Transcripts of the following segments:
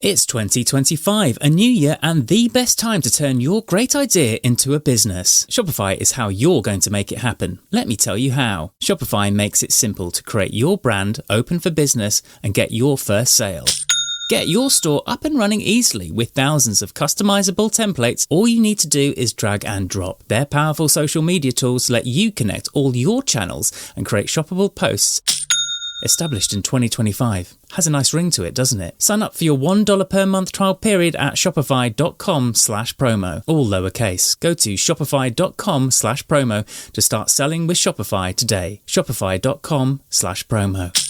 It's 2025, a new year and the best time to turn your great idea into a business. Shopify is how you're going to make it happen. Let me tell you how. Shopify makes it simple to create your brand, open for business, and get your first sale. Get your store up and running easily with thousands of customizable templates. All you need to do is drag and drop. Their powerful social media tools let you connect all your channels and create shoppable posts. Established in 2025. Has a nice ring to it, doesn't it? Sign up for your $1 per month trial period at shopify.com/promo. All lowercase. Go to shopify.com/promo to start selling with Shopify today. Shopify.com/promo.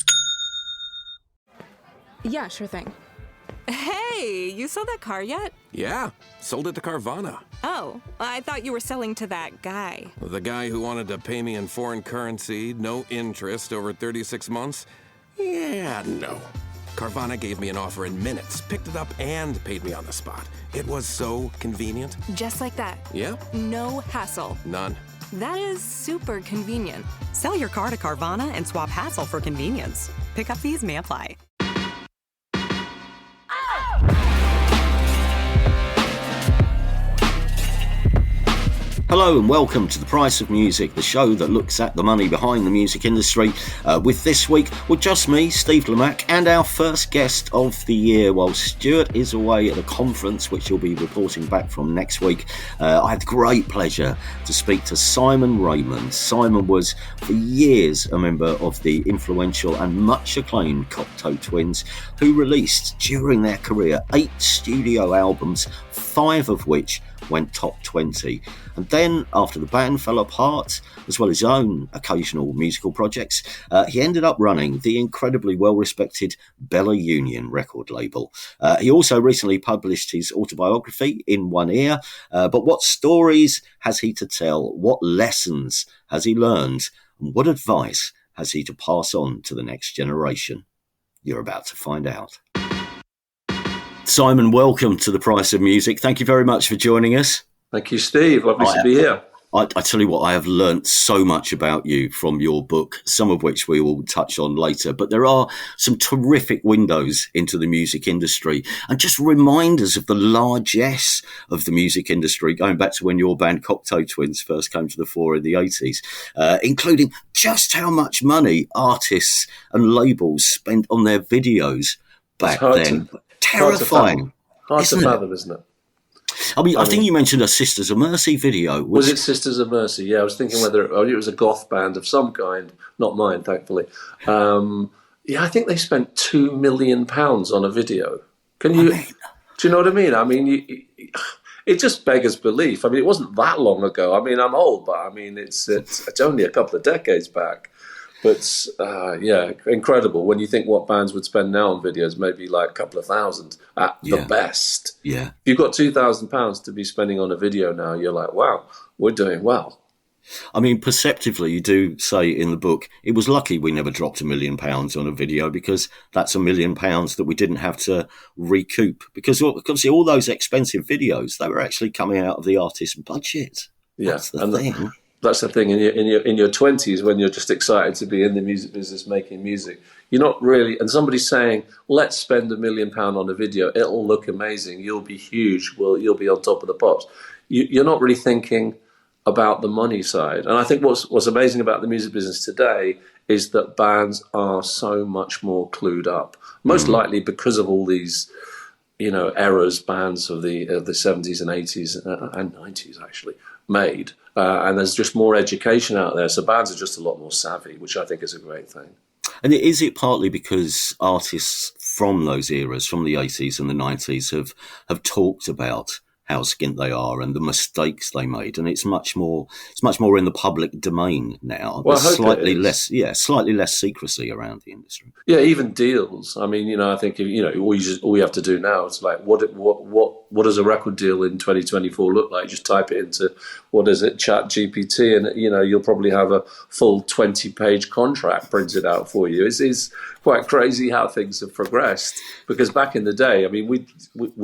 Yeah, sure thing. Hey, you saw that car yet? Yeah, sold it to Carvana. Oh, I thought you were selling to that guy. The guy who wanted to pay me in foreign currency, no interest, over 36 months? Yeah, no. Carvana gave me an offer in minutes, picked it up, and paid me on the spot. It was so convenient. Just like that. Yeah? No hassle. None. That is super convenient. Sell your car to Carvana and swap hassle for convenience. Pickup fees may apply. Hello and welcome to The Price of Music, the show that looks at the money behind the music industry, with this week, well, just me, Steve Lamack, and our first guest of the year. While Stuart is away at a conference, which he'll be reporting back from next week, I had the great pleasure to speak to Simon Raymonde. Simon was, for years, a member of the influential and much acclaimed Cocteau Twins, who released, during their career, 8 studio albums, 5 of which went top 20. And then, after the band fell apart, as well as his own occasional musical projects, he ended up running the incredibly well-respected Bella Union record label. He also recently published his autobiography, In One Ear. But what stories has he to tell? What lessons has he learned? And what advice has he to pass on to the next generation? You're about to find out. Simon, welcome to The Price of Music. Thank you very much for joining us. Thank you, Steve. Lovely to be here. I tell you what, I have learnt so much about you from your book, some of which we will touch on later. But there are some terrific windows into the music industry and just reminders of the largesse of the music industry, going back to when your band Cocteau Twins first came to the fore in the 80s, including just how much money artists and labels spent on their videos back then. Terrifying. Hard to fathom, isn't it? I mean, I think you mentioned a Sisters of Mercy video. Was it Sisters of Mercy? Yeah, I was thinking whether it was a goth band of some kind, not mine, thankfully. Yeah, I think they spent £2 million on a video. Do you know what I mean? I mean, it just beggars belief. I mean, it wasn't that long ago. I mean, I'm old, but I mean, it's only a couple of decades back. But yeah, incredible. When you think what bands would spend now on videos, maybe like a couple of thousand at the best. Yeah. If you've got £2,000 to be spending on a video now, you're like, wow, we're doing well. I mean, perceptively, you do say in the book, it was lucky we never dropped £1 million on a video, because that's £1 million that we didn't have to recoup. Because obviously all those expensive videos, they were actually coming out of the artist's budget. Yeah. That's the thing. That's the thing. In your 20s, when you're just excited to be in the music business making music, you're not really. And somebody's saying, "Let's spend £1 million on a video. It'll look amazing. You'll be huge. Well, you'll be on top of the pops." You're not really thinking about the money side. And I think what's amazing about the music business today is that bands are so much more clued up. Most likely because of all these, errors bands of the 70s and 80s and 90s actually made. And there's just more education out there. So bands are just a lot more savvy, which I think is a great thing. And is it partly because artists from those eras, from the 80s and the 90s, have talked about how skint they are and the mistakes they made, and it's much more in the public domain now. Well, there's slightly less secrecy around the industry. Yeah, even deals. I mean, I think all you have to do now is like, what does a record deal in 2024 look like? Just type it into Chat GPT, and you'll probably have a full 20-page contract printed out for you. It's quite crazy how things have progressed. Because back in the day, I mean, we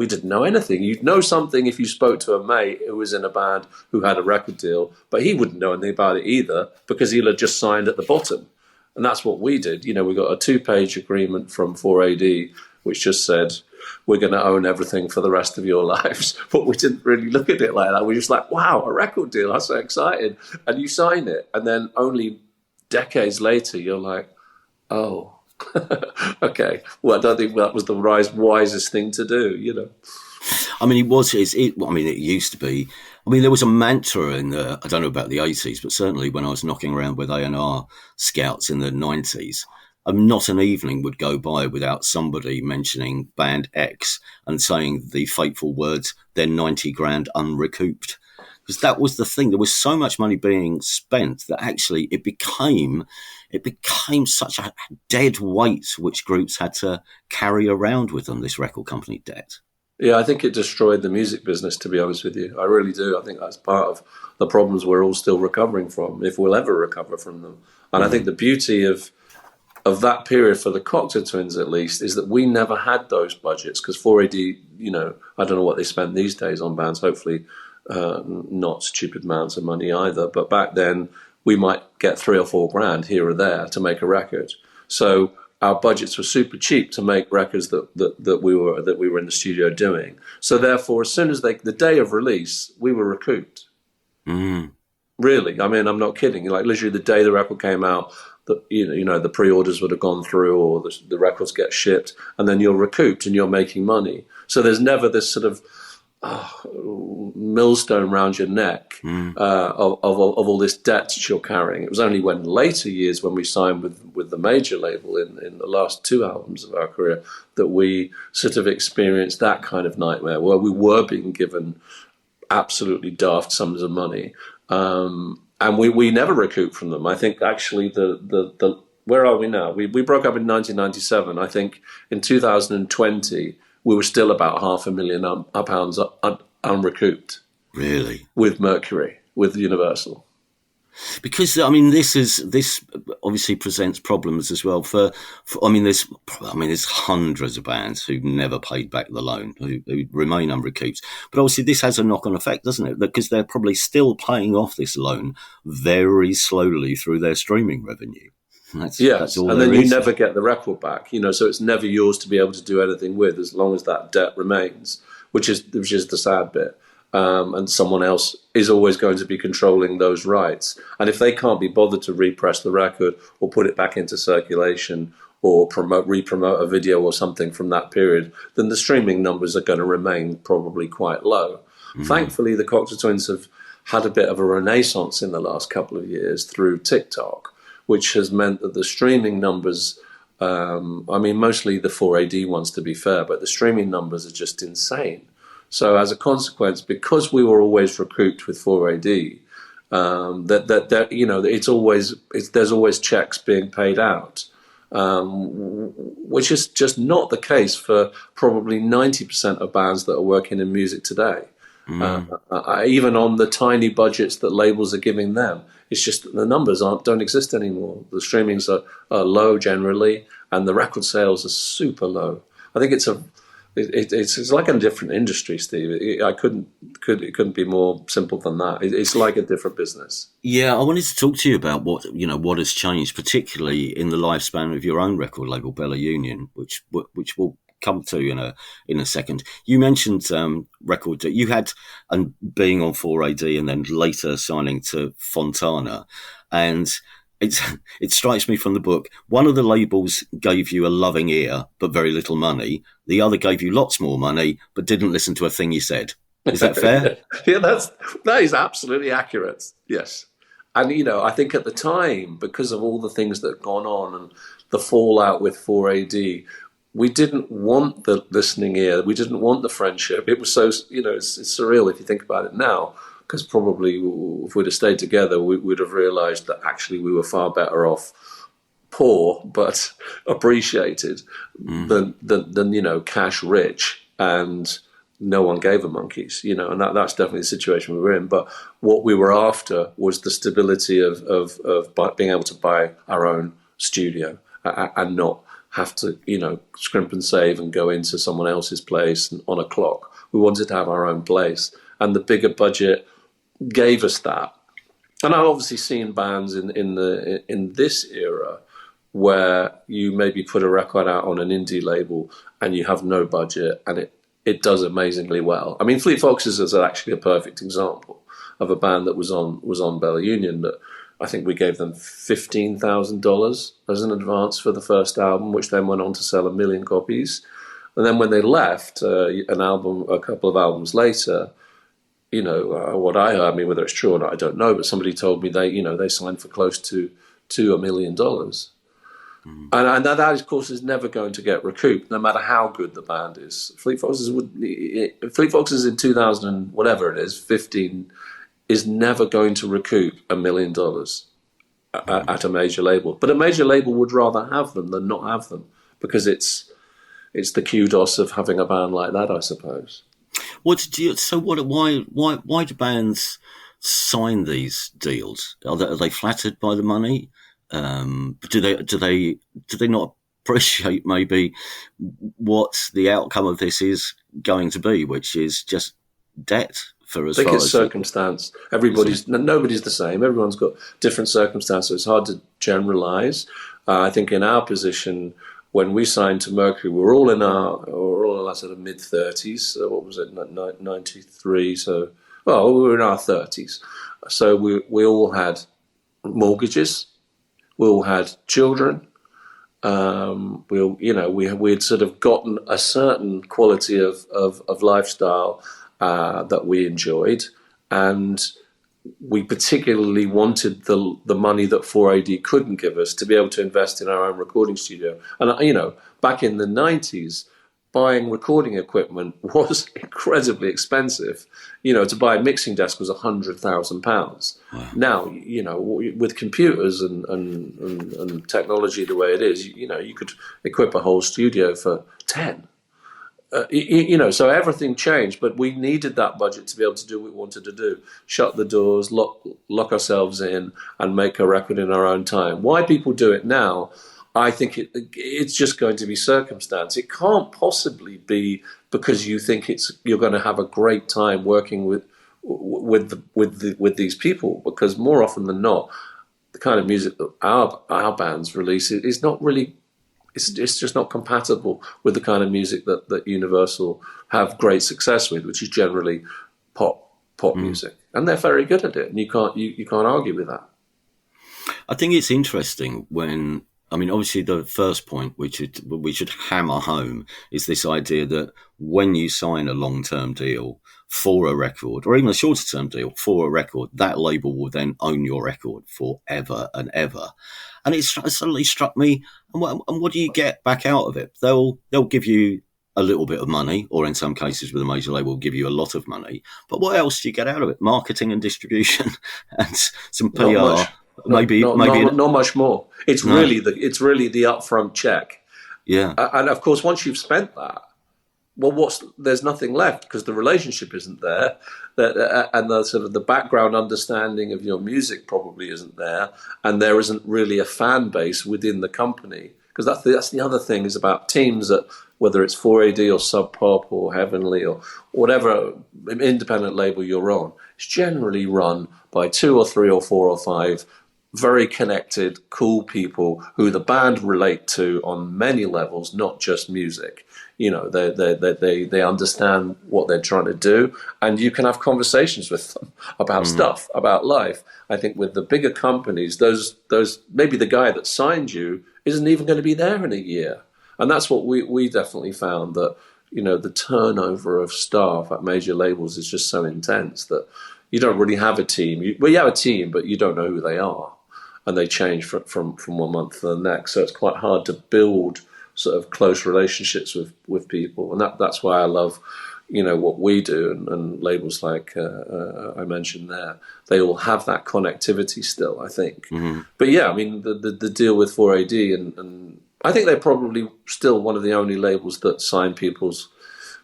didn't know anything. You'd know something if you spoke to a mate who was in a band who had a record deal, but he wouldn't know anything about it either because he'll have just signed at the bottom. And that's what we did. We got a 2-page agreement from 4AD, which just said, we're going to own everything for the rest of your lives. But we didn't really look at it like that. We were just like, wow, a record deal, I'm so excited. And you sign it. And then only decades later, you're like, oh, okay. Well, I don't think that was the wisest thing to do, you know. I mean, it used to be. I mean, there was a mantra in the, I don't know about the 80s, but certainly when I was knocking around with A&R scouts in the 90s, not an evening would go by without somebody mentioning band X and saying the fateful words, they're 90 grand unrecouped. Because that was the thing. There was so much money being spent that actually it became such a dead weight which groups had to carry around with them, this record company debt. Yeah, I think it destroyed the music business, to be honest with you. I really do. I think that's part of the problems we're all still recovering from, if we'll ever recover from them. And I think the beauty of that period for the Cocteau Twins, at least, is that we never had those budgets, because 4AD, you know, I don't know what they spend these days on bands, hopefully not stupid amounts of money either. But back then, we might get 3 or 4 grand here or there to make a record. So our budgets were super cheap to make records that we were in the studio doing. So therefore, as soon as the day of release, we were recouped. Mm. Really, I mean, I'm not kidding. Like literally, the day the record came out, the pre-orders would have gone through, or the records get shipped, and then you're recouped and you're making money. So there's never this sort of millstone around your neck of all this debt that you're carrying. It was only when later years, when we signed with the major label in the last 2 albums of our career, that we sort of experienced that kind of nightmare where we were being given absolutely daft sums of money, and we never recouped from them. I think actually the where are we now? We broke up in 1997. I think in 2020 we were still about £500,000 unrecouped. Really? With Mercury, with Universal. Because I mean, this obviously presents problems as well. There's hundreds of bands who never paid back the loan, who remain unrecouped. But obviously, this has a knock-on effect, doesn't it? Because they're probably still paying off this loan very slowly through their streaming revenue. That's all. And then you never get the record back, so it's never yours to be able to do anything with, as long as that debt remains, which is the sad bit. And someone else is always going to be controlling those rights. And if they can't be bothered to repress the record or put it back into circulation or re-promote a video or something from that period, then the streaming numbers are going to remain probably quite low. Mm. Thankfully, the Cocteau Twins have had a bit of a renaissance in the last couple of years through TikTok, which has meant that the streaming numbers, mostly the 4AD ones to be fair, but the streaming numbers are just insane. So as a consequence, because we were always recouped with 4AD, there's always checks being paid out, which is just not the case for probably 90% of bands that are working in music today. Even on the tiny budgets that labels are giving them, it's just that the numbers don't exist anymore. The streamings are low generally, and the record sales are super low. I think it's like a different industry, Steve. It couldn't be more simple than that. It's like a different business. Yeah, I wanted to talk to you about what has changed, particularly in the lifespan of your own record label, Bella Union, which we'll come to in a second. You mentioned record that you had, and being on 4AD and then later signing to Fontana, and it strikes me from the book, one of the labels gave you a loving ear but very little money. The other gave you lots more money but didn't listen to a thing you said. Is that fair? Yeah, that is absolutely accurate. Yes. And, I think at the time, because of all the things that had gone on and the fallout with 4AD, we didn't want the listening ear. We didn't want the friendship. It was so, it's surreal if you think about it now, because probably if we'd have stayed together, we'd have realised that actually we were far better off poor but appreciated than cash rich, and no one gave a monkeys, and that's definitely the situation we were in. But what we were after was the stability of being able to buy our own studio and not have to, scrimp and save and go into someone else's place and on a clock. We wanted to have our own place, and the bigger budget gave us that. And I've obviously seen bands in this era where you maybe put a record out on an indie label and you have no budget and it does amazingly well. I mean, Fleet Foxes is actually a perfect example of a band that was on Bella Union that I think we gave them $15,000 as an advance for the first album, which then went on to sell 1 million copies. And then when they left, a couple of albums later, what I heard, I mean, whether it's true or not, I don't know, but somebody told me they signed for close to $1 million. And that, of course, is never going to get recouped, no matter how good the band is. Fleet Foxes in 2000 and whatever it is, 15, is never going to recoup $1 million at a major label. But a major label would rather have them than not have them, because it's the kudos of having a band like that, I suppose. Why do bands sign these deals? Are they flattered by the money? Do they not appreciate maybe what the outcome of this is going to be, which is just debt? I think it's circumstance. Nobody's the same. Everyone's got different circumstances. So it's hard to generalize. I think in our position, when we signed to Mercury, we were all in our sort of mid-30s. So what was it, 93? So, we were in our 30s. So we all had mortgages. We all had children. We had sort of gotten a certain quality of lifestyle that we enjoyed, and we particularly wanted the money that 4AD couldn't give us to be able to invest in our own recording studio. And back in the 90s, buying recording equipment was incredibly expensive. To buy a mixing desk was £100,000. Wow. Now, with computers and technology the way it is, you could equip a whole studio for 10. So everything changed, but we needed that budget to be able to do what we wanted to do: shut the doors, lock ourselves in, and make a record in our own time. Why people do it now, I think it's just going to be circumstance. It can't possibly be because you think you're going to have a great time working with these people, because more often than not, the kind of music that our bands release is not really. It's just not compatible with the kind of music that Universal have great success with, which is generally pop music, and they're very good at it, and you can't argue with that. I think it's interesting obviously the first point we should hammer home is this idea that when you sign a long-term deal for a record, or even a shorter-term deal for a record, that label will then own your record forever and ever. And it suddenly struck me, and what do you get back out of it? They'll give you a little bit of money, or in some cases with a major label, will give you a lot of money. But what else do you get out of it? Marketing and distribution and some PR. Not much more. It's really the upfront check. Yeah. And of course, once you've spent that, there's nothing left, because the relationship isn't there, and the sort of the background understanding of your music probably isn't there, and there isn't really a fan base within the company. Because that's the other thing is about teams, that whether it's 4AD or Sub Pop or Heavenly or whatever independent label you're on, it's generally run by 2 or 3 or 4 or 5 very connected, cool people who the band relate to on many levels, not just music. They understand what they're trying to do, and you can have conversations with them about stuff, about life. I think with the bigger companies, those maybe the guy that signed you isn't even going to be there in a year. And that's what we definitely found, that, the turnover of staff at major labels is just so intense that you don't really have a team. You have a team, but you don't know who they are. And they change from one month to the next. So it's quite hard to build sort of close relationships with people. And that's why I love, what we do, and labels like I mentioned there. They all have that connectivity still, I think. Mm-hmm. But yeah, I mean, the deal with 4AD, and I think they're probably still one of the only labels that sign people's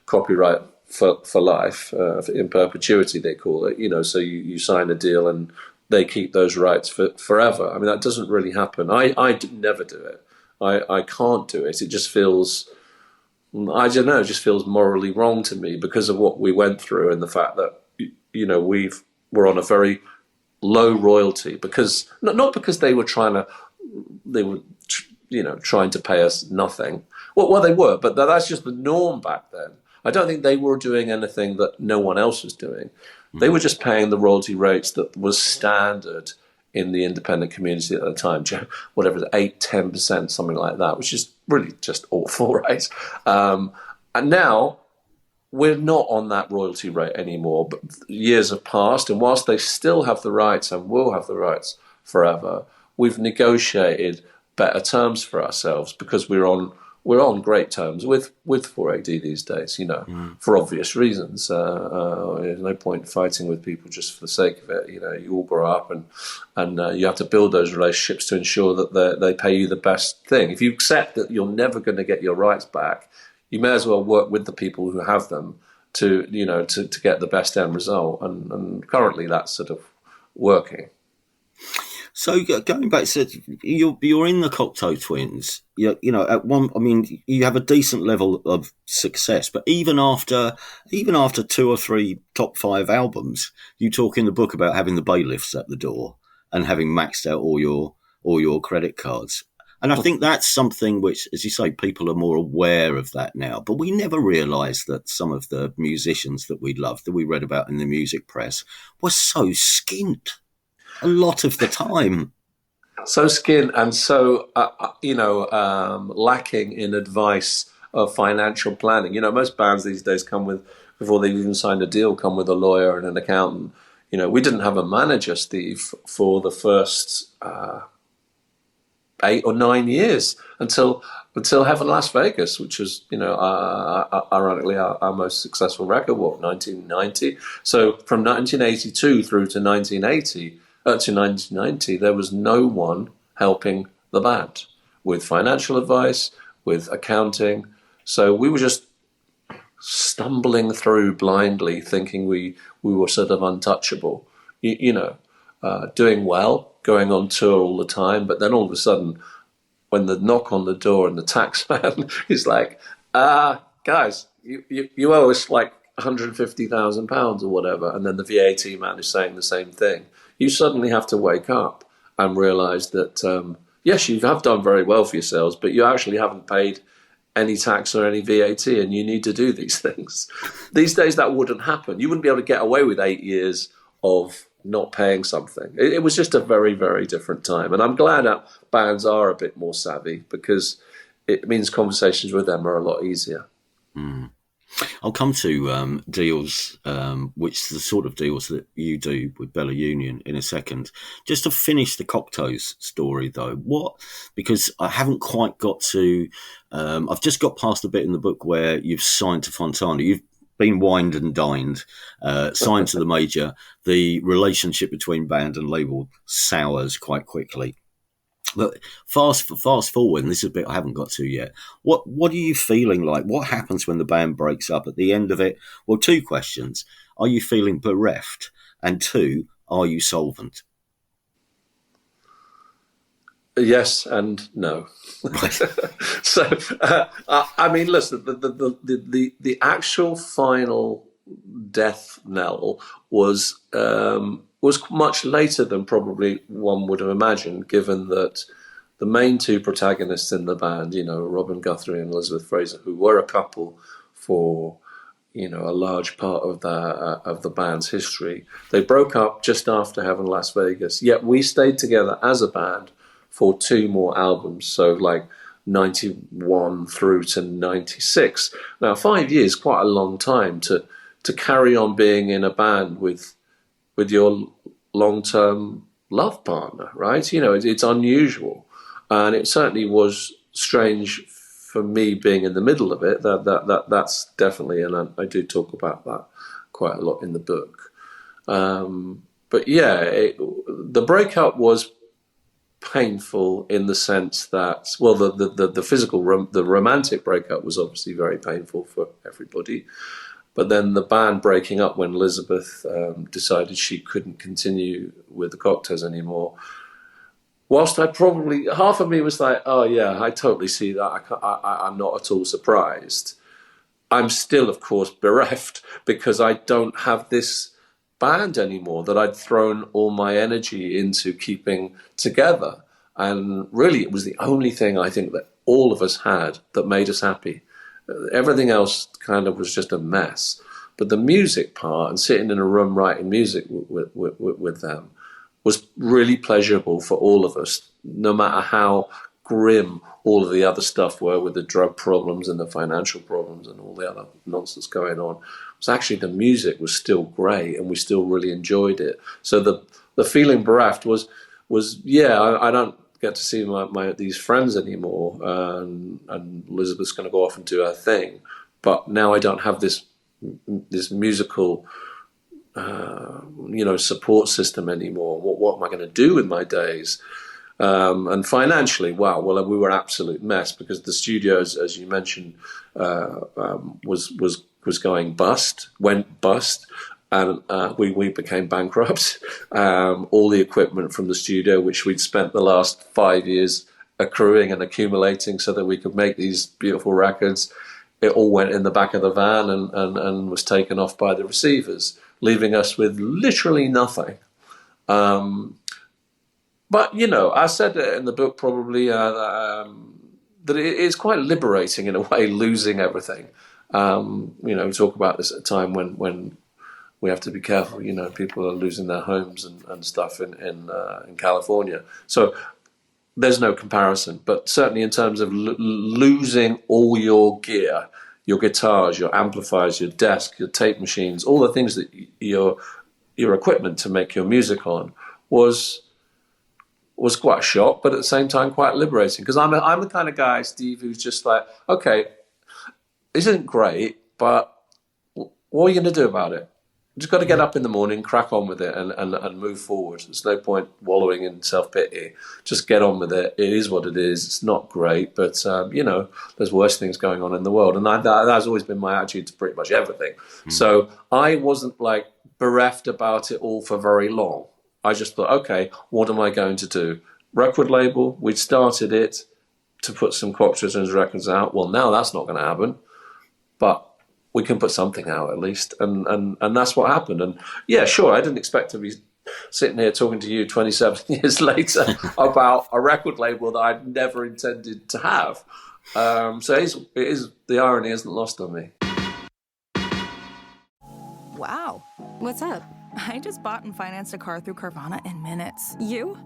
copyright for life, in perpetuity, they call it. So you sign a deal and they keep those rights for forever. I mean, that doesn't really happen. I never do it. I can't do it. It just feels, I don't know, it just feels morally wrong to me because of what we went through, and the fact that, we're on a very low royalty, because not because they were trying to pay us nothing. Well, they were, but that's just the norm back then. I don't think they were doing anything that no one else was doing. They were just paying the royalty rates that was standard in the independent community at the time, whatever, 8-10%, something like that, which is really just awful, right? And now we're not on that royalty rate anymore, but years have passed, and whilst they still have the rights and will have the rights forever, we've negotiated better terms for ourselves because we're on great terms with 4AD these days, for obvious reasons. There's no point fighting with people just for the sake of it. You all grow up and you have to build those relationships to ensure that they pay you the best thing. If you accept that you're never going to get your rights back, you may as well work with the people who have them to get the best end result. And currently that's sort of working. So going back, so you're in the Cocteau Twins. You have a decent level of success, but even after 2 or 3 top 5 albums, you talk in the book about having the bailiffs at the door and having maxed out all your credit cards. And I think that's something which, as you say, people are more aware of that now. But we never realised that some of the musicians that we loved, that we read about in the music press, were so skint a lot of the time. So skint and so, lacking in advice of financial planning. Most bands these days before they've even signed a deal, come with a lawyer and an accountant. We didn't have a manager, Steve, for the first 8 or 9 years until Heaven Las Vegas, which was, ironically our most successful record, 1990. So from 1982 through to 1990, there was no one helping the band with financial advice, with accounting. So we were just stumbling through blindly, thinking we were sort of untouchable, doing well, going on tour all the time. But then all of a sudden, when the knock on the door and the tax man is like, guys, you owe us like £150,000 or whatever, and then the VAT man is saying the same thing, you suddenly have to wake up and realise that, yes, you have done very well for yourselves, but you actually haven't paid any tax or any VAT, and you need to do these things. These days that wouldn't happen. You wouldn't be able to get away with 8 years of not paying something. It was just a very, very different time. And I'm glad that bands are a bit more savvy, because it means conversations with them are a lot easier. Mm. I'll come to deals, which the sort of deals that you do with Bella Union in a second. Just to finish the Cocteau's story, though, because I haven't quite got to, I've just got past the bit in the book where you've signed to Fontana. You've been wined and dined, signed to the major. The relationship between band and label sours quite quickly. But fast forward, and this is a bit I haven't got to yet. What are you feeling like? What happens when the band breaks up at the end of it? Well, 2 questions. Are you feeling bereft? And 2, are you solvent? Yes and no. So, I mean, listen, the actual final death knell was much later than probably one would have imagined, given that the main 2 protagonists in the band, Robin Guthrie and Elizabeth Fraser, who were a couple for, a large part of the band's history, they broke up just after Heaven Las Vegas. Yet we stayed together as a band for 2 more albums, so like 91 through to 96. Now, 5 years, quite a long time to carry on being in a band with your long-term love partner, right? It's unusual, and it certainly was strange for me being in the middle of it. That's definitely, and I do talk about that quite a lot in the book. But yeah, the breakup was painful in the sense that, well, the physical, the romantic breakup was obviously very painful for everybody. But then the band breaking up when Elizabeth decided she couldn't continue with the Cocteaus anymore, whilst I probably, half of me was like, oh yeah, I totally see that. I'm not at all surprised. I'm still, of course, bereft because I don't have this band anymore that I'd thrown all my energy into keeping together. And really, it was the only thing I think that all of us had that made us happy. Everything else kind of was just a mess. But the music part and sitting in a room writing music with them was really pleasurable for all of us, no matter how grim all of the other stuff were with the drug problems and the financial problems and all the other nonsense going on. It was actually the music was still great and we still really enjoyed it. So the feeling bereft was I don't get to see my these friends anymore, and Elizabeth's going to go off and do her thing, but now I don't have this musical support system anymore. What am I going to do with my days? And financially, well, we were an absolute mess because the studio, as you mentioned, was going went bust, and we became bankrupt. All the equipment from the studio, which we'd spent the last 5 years accruing and accumulating so that we could make these beautiful records, it all went in the back of the van and was taken off by the receivers, leaving us with literally nothing. But, I said it in the book probably that it is quite liberating in a way, losing everything. We talk about this at a time when we have to be careful. People are losing their homes and stuff in California. So there's no comparison. But certainly in terms of losing all your gear, your guitars, your amplifiers, your desk, your tape machines, all the things that your equipment to make your music on was quite a shock, but at the same time quite liberating. Because I'm the kind of guy, Steve, who's just like, okay, this isn't great, but what are you going to do about it? You just got to get up in the morning, crack on with it, and move forward. There's no point wallowing in self-pity. Just get on with it. It is what it is. It's not great, but, there's worse things going on in the world. And that's always been my attitude to pretty much everything. So I wasn't, bereft about it all for very long. I just thought, okay, what am I going to do? Record label, we'd started it to put some Cocteau Twins records out. Well, now that's not going to happen, but we can put something out at least. And that's what happened. And yeah, sure, I didn't expect to be sitting here talking to you 27 years later about a record label that I'd never intended to have. So it is the irony isn't lost on me. Wow. What's up? I just bought and financed a car through Carvana in minutes. You?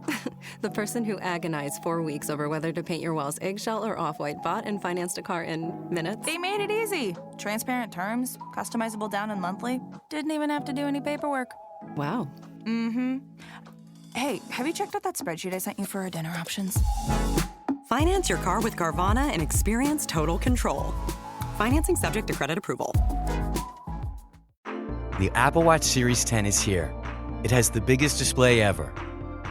The person who agonized 4 weeks over whether to paint your walls eggshell or off-white bought and financed a car in minutes? They made it easy. Transparent terms, customizable down and monthly. Didn't even have to do any paperwork. Wow. Mm-hmm. Hey, have you checked out that spreadsheet I sent you for our dinner options? Finance your car with Carvana and experience total control. Financing subject to credit approval. The Apple Watch Series 10 is here. It has the biggest display ever.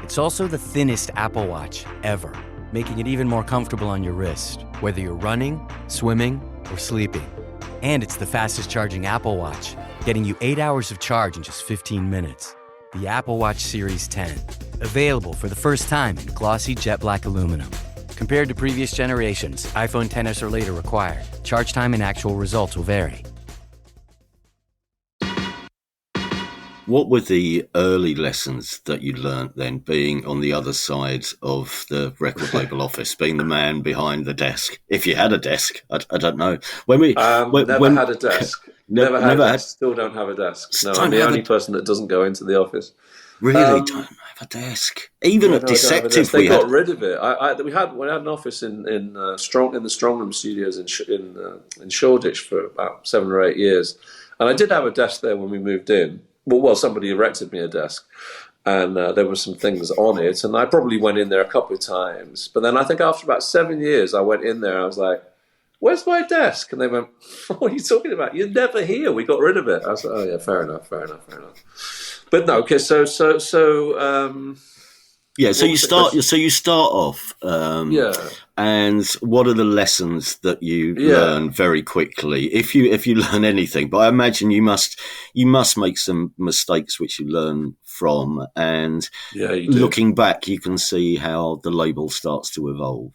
It's also the thinnest Apple Watch ever, making it even more comfortable on your wrist, whether you're running, swimming, or sleeping. And it's the fastest charging Apple Watch, getting you 8 hours of charge in just 15 minutes. The Apple Watch Series 10, available for the first time in glossy jet black aluminum. Compared to previous generations, iPhone XS or later required. Charge time and actual results will vary. What were the early lessons that you learnt then, being on the other side of the record label office, being the man behind the desk? If you had a desk, I don't know. Never had a desk. Never had. Still don't have a desk. No, I'm the only person that doesn't go into the office. Really don't have a desk. Even at Deceptive, they got rid of it. We had an office in the Strongham Studios in Shoreditch for about 7 or 8 years, and I did have a desk there when we moved in. Well, somebody erected me a desk, and there were some things on it, and I probably went in there a couple of times. But then I think after about 7 years, I went in there, and I was like, where's my desk? And they went, what are you talking about? You're never here. We got rid of it. I was like, oh, yeah, fair enough. But no, okay, so you start off. And what are the lessons that you learn very quickly, if you learn anything? But I imagine you must make some mistakes which you learn from, and looking back, you can see how the label starts to evolve.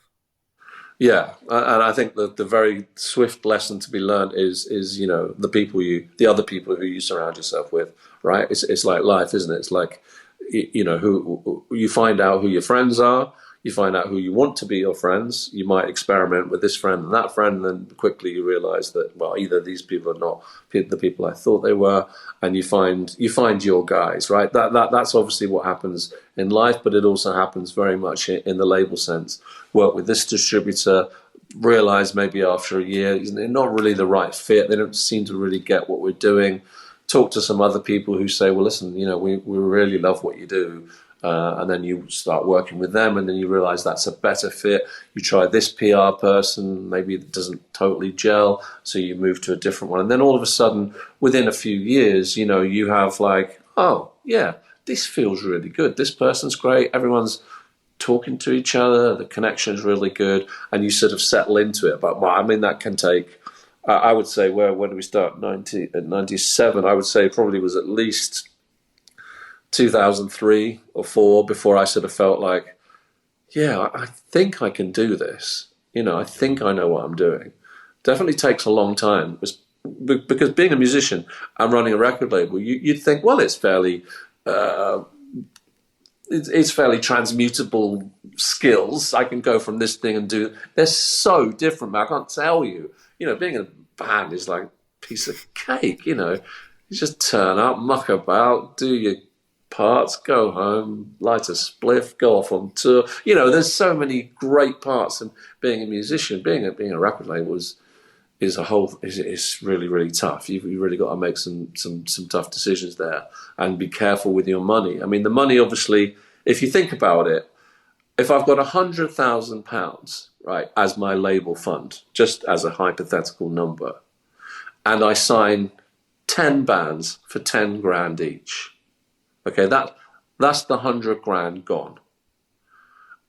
Yeah, and I think that the very swift lesson to be learned is the other people who you surround yourself with, right? It's like life, isn't it? It's like, who you find out who your friends are, You find out who you want to be your friends. You might experiment with this friend and that friend, and then quickly you realize that, well, either these people are not the people I thought they were, and you find your guys, right? That's obviously what happens in life, but it also happens very much in the label sense. Work with this distributor, realize maybe after a year they're not really the right fit. They don't seem to really get what we're doing. Talk to some other people who say, well, listen, we really love what you do. And then you start working with them, and then you realize that's a better fit. You try this PR person, maybe it doesn't totally gel, so you move to a different one. And then all of a sudden, within a few years, you have like, oh, yeah, this feels really good. This person's great. Everyone's talking to each other. The connection's really good. And you sort of settle into it. But, that can take, I would say, when do we start? 97, I would say probably was at least 2003 or 4 before I sort of felt like, yeah, I think I can do this. I think I know what I'm doing. Definitely takes a long time, because being a musician and running a record label, you'd think, well, it's fairly transmutable skills. I can go from this thing and do. They're so different, man. I can't tell you. Being in a band is like a piece of cake. You just turn up, muck about, do your parts, go home, light a spliff, go off on tour. There's so many great parts in being a musician. Being a record label is really, really tough. You've really got to make some tough decisions there and be careful with your money. The money, obviously, if you think about it, if I've got £100,000, right, as my label fund, just as a hypothetical number, and I sign 10 bands for 10 grand each, okay, that's the 100 grand gone.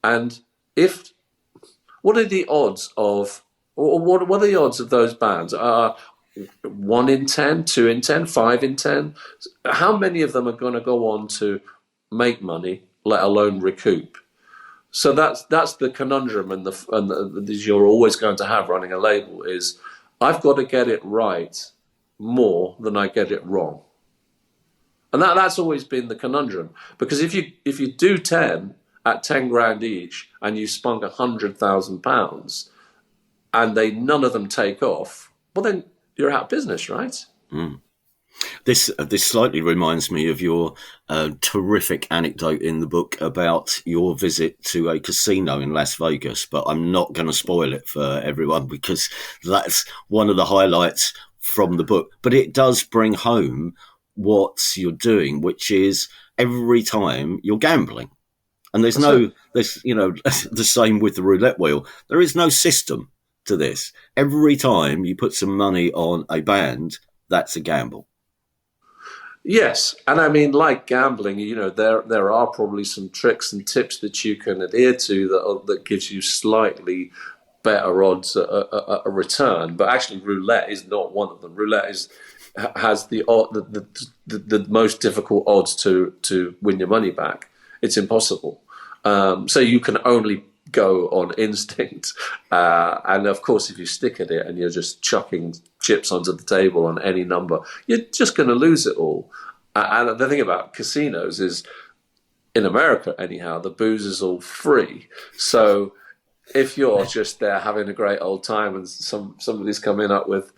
And what are the odds of those bands? 1 in 10, 2 in 10, 5 in 10? How many of them are going to go on to make money, let alone recoup? So that's the conundrum, and you're always going to have running a label is, I've got to get it right more than I get it wrong. And that's always been the conundrum, because if you do 10 at 10 grand each and you spunk £100,000 and none of them take off, well, then you're out of business, right? Mm. This slightly reminds me of your terrific anecdote in the book about your visit to a casino in Las Vegas, but I'm not going to spoil it for everyone because that's one of the highlights from the book. But it does bring home what you're doing, which is every time you're gambling. And there's the same with the roulette wheel. There is no system to this. Every time you put some money on a band, that's a gamble. Yes, and like gambling, there are probably some tricks and tips that you can adhere to that gives you slightly better odds at a return. But actually, roulette is not one of them. Roulette has the most difficult odds to win your money back. It's impossible. So you can only go on instinct. And of course, if you stick at it and you're just chucking chips onto the table on any number, you're just going to lose it all. And the thing about casinos is, in America anyhow, the booze is all free. So if you're just there having a great old time and somebody's coming up with,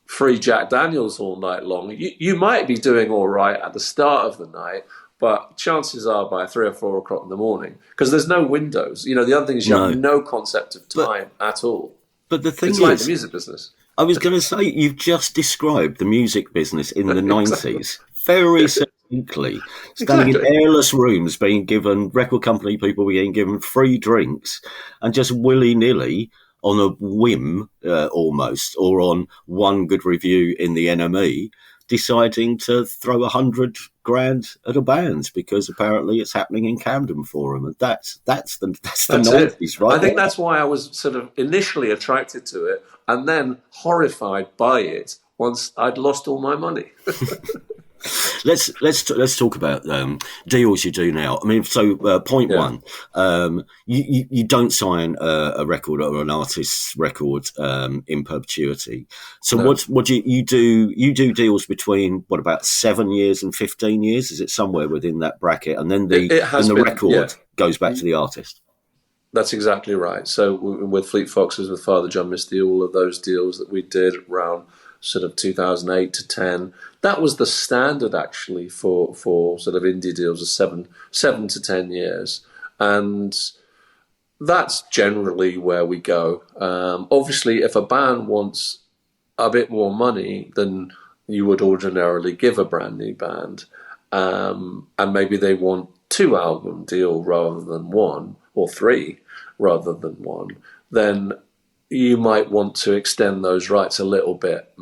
free Jack Daniels all night long, you might be doing all right at the start of the night, but chances are by 3 or 4 o'clock in the morning, because there's no windows. The other thing is you have no concept of time at all. But the thing it's like the music business. I was going to say, you've just described the music business in the 90s very succinctly. Standing in airless rooms, record company people being given free drinks, and just willy-nilly, on a whim almost, or on one good review in the NME, deciding to throw 100 grand at a band because apparently it's happening in Camden for them. And that's the 90s, right? I think that's why I was sort of initially attracted to it and then horrified by it once I'd lost all my money. Let's talk about deals you do now. I mean, so point one, you don't sign a record or an artist's record in perpetuity. So No. what do you do? You do deals between what, about 7 years and 15 years? Is it somewhere within that bracket? And then the record goes back to the artist. That's exactly right. So with Fleet Foxes, with Father John Misty, all of those deals that we did around sort of 2008 to 10, that was the standard actually for sort of indie deals of 7 to 10 years. And that's generally where we go. Obviously, if a band wants a bit more money than you would ordinarily give a brand new band, and maybe they want 2-album deal rather than 1, or 3 rather than 1, then you might want to extend those rights a little bit,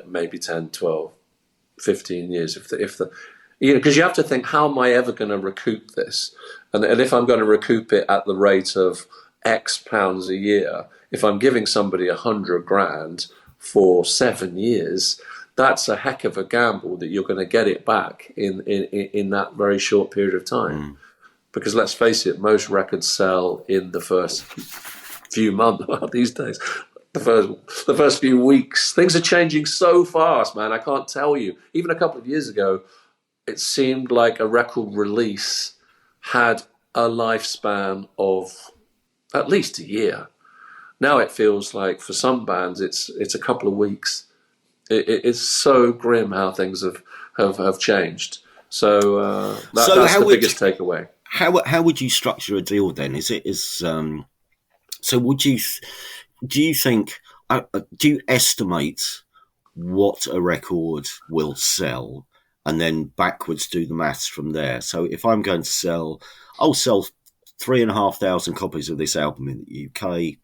maybe 10, 12, 15 years. Because you have to think, how am I ever going to recoup this? And if I'm going to recoup it at the rate of X pounds a year, if I'm giving somebody 100 grand for 7 years, that's a heck of a gamble that you're going to get it back in that very short period of time. Because let's face it, most records sell in the first few months these days. The first few weeks. Things are changing so fast, man. I can't tell you. Even a couple of years ago, it seemed like a record release had a lifespan of at least a year. Now it feels like for some bands it's a couple of weeks. It's so grim how things have changed. So that's the biggest takeaway. How would you structure a deal then? So do you think, do you estimate what a record will sell and then backwards do the maths from there? So if I'm going to I'll sell 3,500 copies of this album in the UK,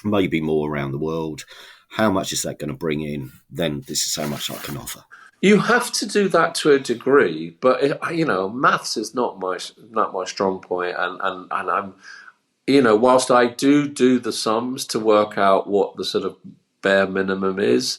maybe more around the world. How much is that going to bring in? Then this is how much I can offer. You have to do that to a degree, but maths is not my strong point, and I'm, whilst I do the sums to work out what the sort of bare minimum is,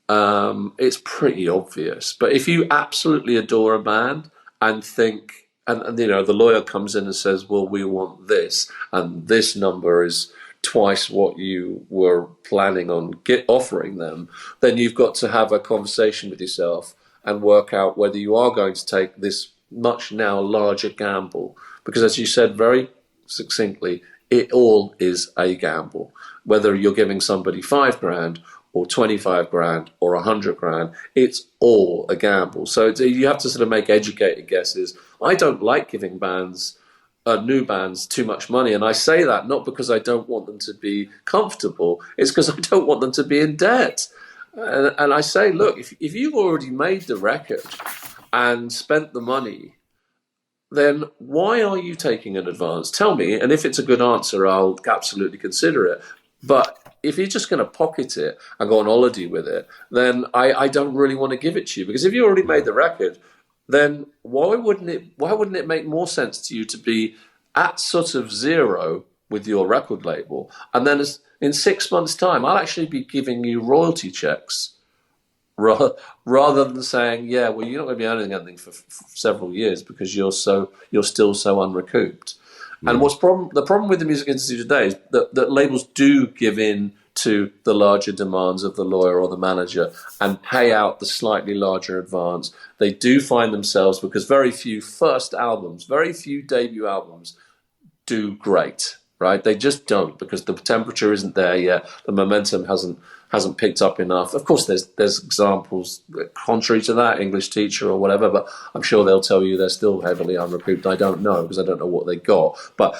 it's pretty obvious. But if you absolutely adore a band and think, and the lawyer comes in and says, well, we want this, and this number is twice what you were planning on offering them, then you've got to have a conversation with yourself and work out whether you are going to take this much now larger gamble. Because as you said very succinctly, it all is a gamble. Whether you're giving somebody 5 grand or 25 grand or 100 grand, it's all a gamble. So you have to sort of make educated guesses. I don't like giving new bands too much money, and I say that not because I don't want them to be comfortable, it's because I don't want them to be in debt. And I say, look, if you've already made the record and spent the money, then why are you taking an advance? Tell me, and if it's a good answer, I'll absolutely consider it. But if you're just going to pocket it and go on holiday with it, then I don't really want to give it to you, because if you already made the record, then why wouldn't it make more sense to you to be at sort of zero with your record label, and then in 6 months' time, I'll actually be giving you royalty checks rather than saying, yeah, well, you're not going to be earning anything for several years because you're still so unrecouped. And the problem with the music industry today is that labels do give in to the larger demands of the lawyer or the manager and pay out the slightly larger advance. They do find themselves, because very few first albums, very few debut albums do great, right? They just don't, because the temperature isn't there yet. The momentum hasn't picked up enough. Of course, there's examples contrary to that, English Teacher or whatever, but I'm sure they'll tell you they're still heavily unrecouped. I don't know, because I don't know what they got. But,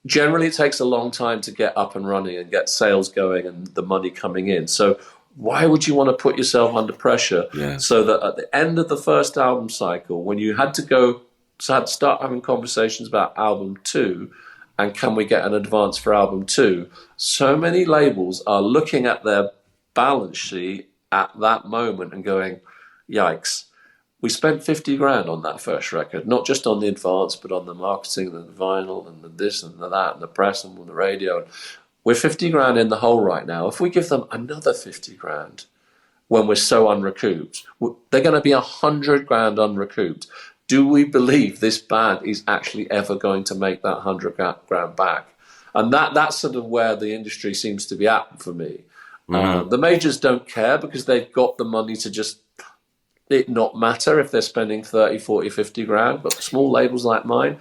generally it takes a long time to get up and running and get sales going and the money coming in. So why would you want to put yourself under pressure so that at the end of the first album cycle, when you had to start having conversations about album 2, and can we get an advance for album 2, so many labels are looking at their balance sheet at that moment and going, yikes, we spent 50 grand on that first record, not just on the advance, but on the marketing and the vinyl and the this and the that and the press and the radio. We're 50 grand in the hole right now. If we give them another 50 grand, when we're so unrecouped. They're going to be 100 grand unrecouped. Do we believe this band is actually ever going to make that 100 grand back? And that's sort of where the industry seems to be at for me. The majors don't care because they've got the money to just it not matter if they're spending 30, 40, 50 grand. But small labels like mine,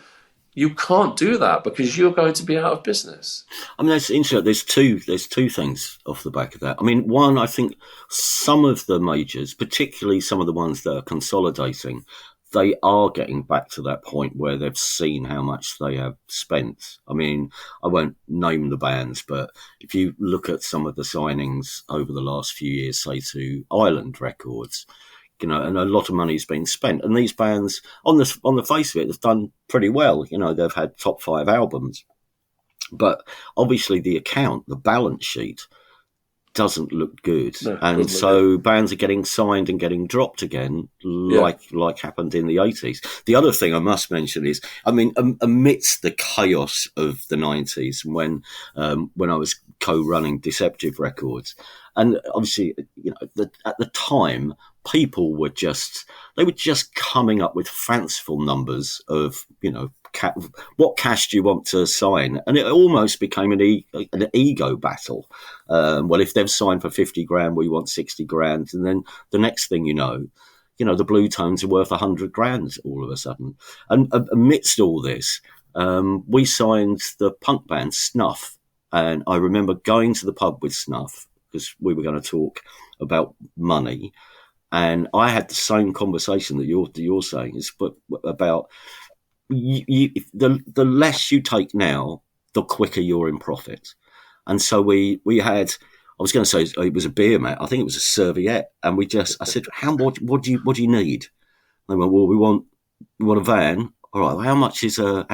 you can't do that because you're going to be out of business. I mean, that's interesting. There's two things off the back of that. I mean, one, I think some of the majors, particularly some of the ones that are consolidating, they are getting back to that point where they've seen how much they have spent. I mean, I won't name the bands, but if you look at some of the signings over the last few years, say to Island Records, and a lot of money's been spent. And these bands, on the face of it, have done pretty well. They've had top 5 albums. But obviously the balance sheet, doesn't look good. No, and so bands are getting signed and getting dropped again, like happened in the 80s. The other thing I must mention is, I mean, amidst the chaos of the 90s, when I was co-running Deceptive Records, and obviously, at the time, people were just coming up with fanciful numbers of, what cash do you want to sign? And it almost became an ego battle. Well, if they've signed for 50 grand, we want 60 grand. And then the next thing the Blue Tones are worth 100 grand all of a sudden. And amidst all this, we signed the punk band Snuff. And I remember going to the pub with Snuff because we were going to talk about money. And I had the same conversation that you're saying, but about the less you take now, the quicker you're in profit. And so we had, I was going to say it was a beer mat. I think it was a serviette. And I said, what do you need? They went, well, we want a van. All right, well, how much is a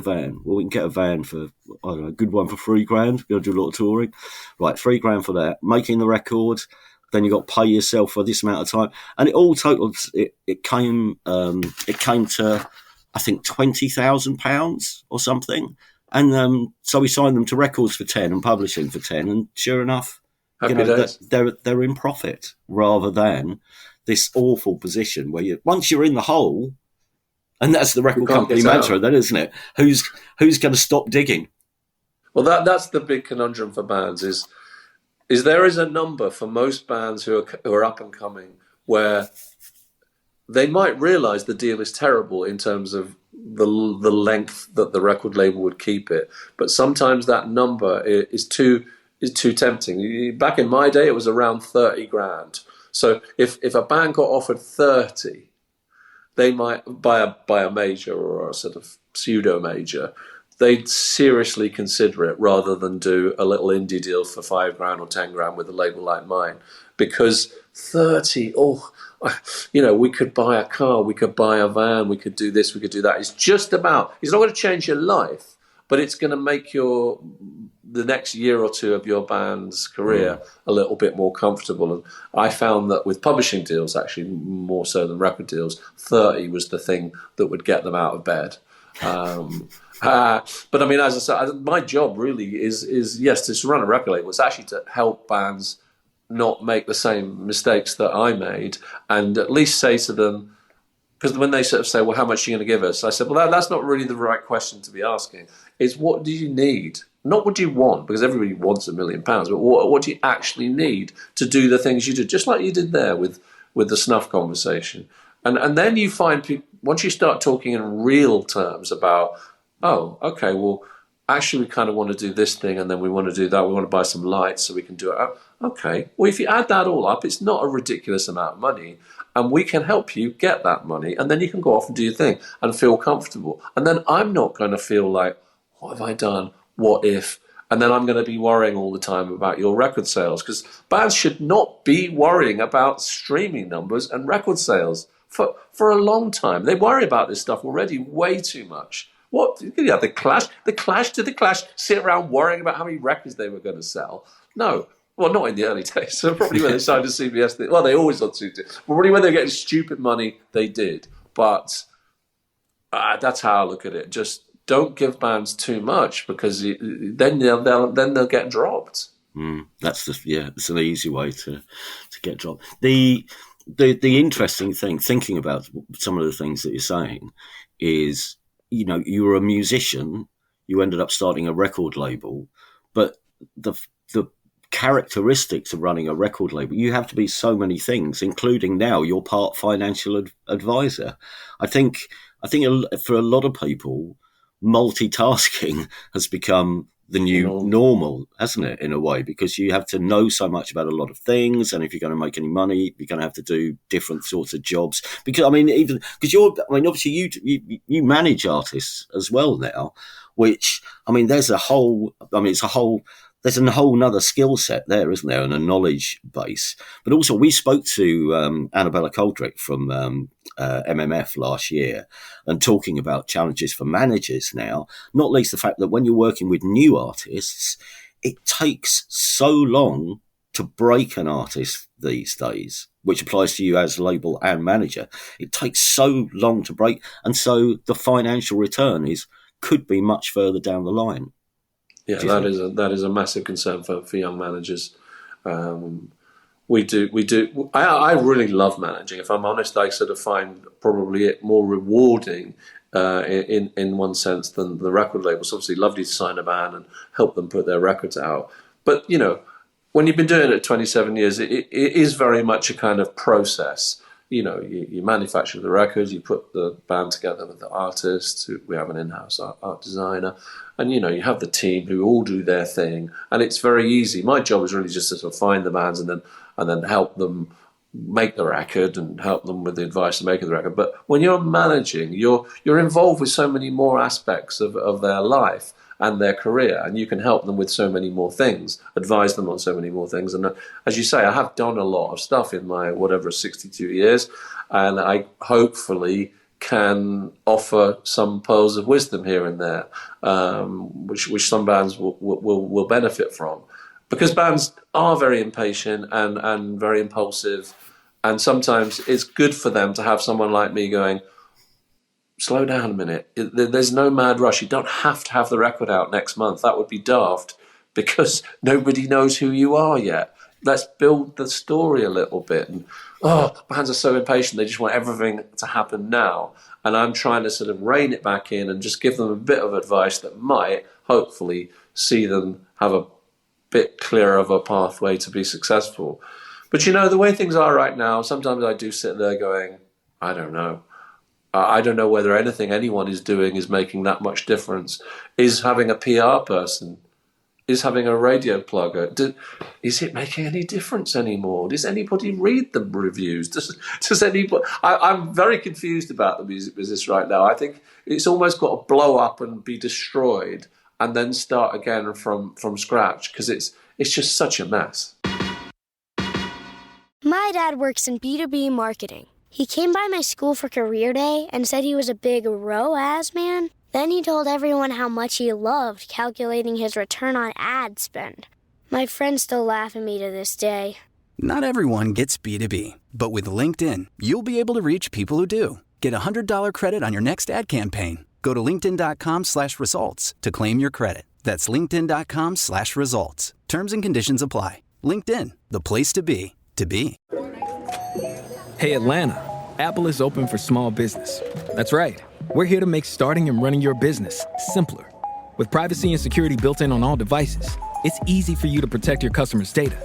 van? Well, we can get a van for, I don't know, a good one for $3,000. We're going to do a lot of touring. Right, $3,000 for that. Making the record. Then you got to pay yourself for this amount of time. And it all totaled, it came to, I think, £20,000 or something. And so we signed them to records for 10 and publishing for 10. And sure enough, they're in profit rather than this awful position where once you're in the hole, and that's the record company mantra then, isn't it? Who's going to stop digging? Well, that's the big conundrum for bands is there is a number for most bands who are up and coming where they might realise the deal is terrible in terms of the length that the record label would keep it, but sometimes that number is too tempting. Back in my day, it was around 30 grand. So if a band got offered 30, they might buy a major or a sort of pseudo major. They'd seriously consider it rather than do a little indie deal for 5 grand or 10 grand with a label like mine, because 30, we could buy a car, we could buy a van, we could do this, we could do that. It's not going to change your life, but it's going to make the next year or two of your band's career a little bit more comfortable. And I found that with publishing deals, actually more so than record deals, 30 was the thing that would get them out of bed. But I mean, as I said, my job really is yes, to run a record label. It's actually to help bands not make the same mistakes that I made, and at least say to them, because when they sort of say, well, how much are you going to give us? I said, well, that's not really the right question to be asking. It's what do you need? Not what do you want, because everybody wants £1 million, but what do you actually need to do the things you do, just like you did there with the Snuff conversation. And then you find people, once you start talking in real terms about, oh, okay, well, actually we kind of want to do this thing and then we want to do that, we want to buy some lights so we can do it. Okay, well, if you add that all up, it's not a ridiculous amount of money, and we can help you get that money, and then you can go off and do your thing and feel comfortable. And then I'm not going to feel like, what have I done? What if? And then I'm going to be worrying all the time about your record sales, because bands should not be worrying about streaming numbers and record sales for a long time. They worry about this stuff already way too much. What? Yeah, the Clash sit around worrying about how many records they were going to sell. No. Well, not in the early days. So probably when they signed to CBS, they always got to do. Probably when they were getting stupid money, they did. But that's how I look at it. Just don't give bands too much, because then they'll get dropped. It's an easy way to get dropped. The interesting thing, thinking about some of the things that you're saying, is, you were a musician, you ended up starting a record label, but the characteristics of running a record label, you have to be so many things, including now you're part financial advisor. I think for a lot of people, multitasking has become the new normal, hasn't it, in a way, because you have to know so much about a lot of things, and if you're going to make any money, you're going to have to do different sorts of jobs. Because obviously you manage artists as well now, which, there's a whole nother skill set there, isn't there, and a knowledge base. But also, we spoke to Annabella Coldrick from MMF last year, and talking about challenges for managers now, not least the fact that when you're working with new artists, it takes so long to break an artist these days, which applies to you as label and manager. It takes so long to break, and so the financial return could be much further down the line. Yeah, that is a massive concern for young managers. We do. I really love managing. If I'm honest, I sort of find probably it more rewarding in one sense than the record labels. Obviously, lovely to sign a band and help them put their records out. But when you've been doing it 27 years, it is very much a kind of process. You manufacture the records, you put the band together with the artists. We have an in-house art designer, and you have the team who all do their thing, and it's very easy. My job is really just to sort of find the bands and then help them make the record and help them with the advice to make the record. But when you're managing, you're involved with so many more aspects of their life and their career, and you can help them with so many more things, advise them on so many more things. And as you say, I have done a lot of stuff in my 62 years, and I hopefully can offer some pearls of wisdom here and there, which some bands will benefit from, because bands are very impatient and very impulsive, and sometimes it's good for them to have someone like me going, slow down a minute. There's no mad rush. You don't have to have the record out next month. That would be daft, because nobody knows who you are yet. Let's build the story a little bit. And bands are so impatient. They just want everything to happen now. And I'm trying to sort of rein it back in and just give them a bit of advice that might hopefully see them have a bit clearer of a pathway to be successful. But the way things are right now, sometimes I do sit there going, I don't know. I don't know whether anything anyone is doing is making that much difference. Is having a PR person, is having a radio plugger, is it making any difference anymore? Does anybody read the reviews? Does anybody? I'm very confused about the music business right now. I think it's almost got to blow up and be destroyed and then start again from scratch, because it's just such a mess. My dad works in B2B marketing. He came by my school for career day and said he was a big ROAS man. Then he told everyone how much he loved calculating his return on ad spend. My friends still laugh at me to this day. Not everyone gets B2B, but with LinkedIn, you'll be able to reach people who do. Get a $100 credit on your next ad campaign. Go to linkedin.com/results to claim your credit. That's linkedin.com/results. Terms and conditions apply. LinkedIn, the place to be, to be. Hey, Atlanta, Apple is open for small business. That's right. We're here to make starting and running your business simpler. With privacy and security built in on all devices, it's easy for you to protect your customers' data.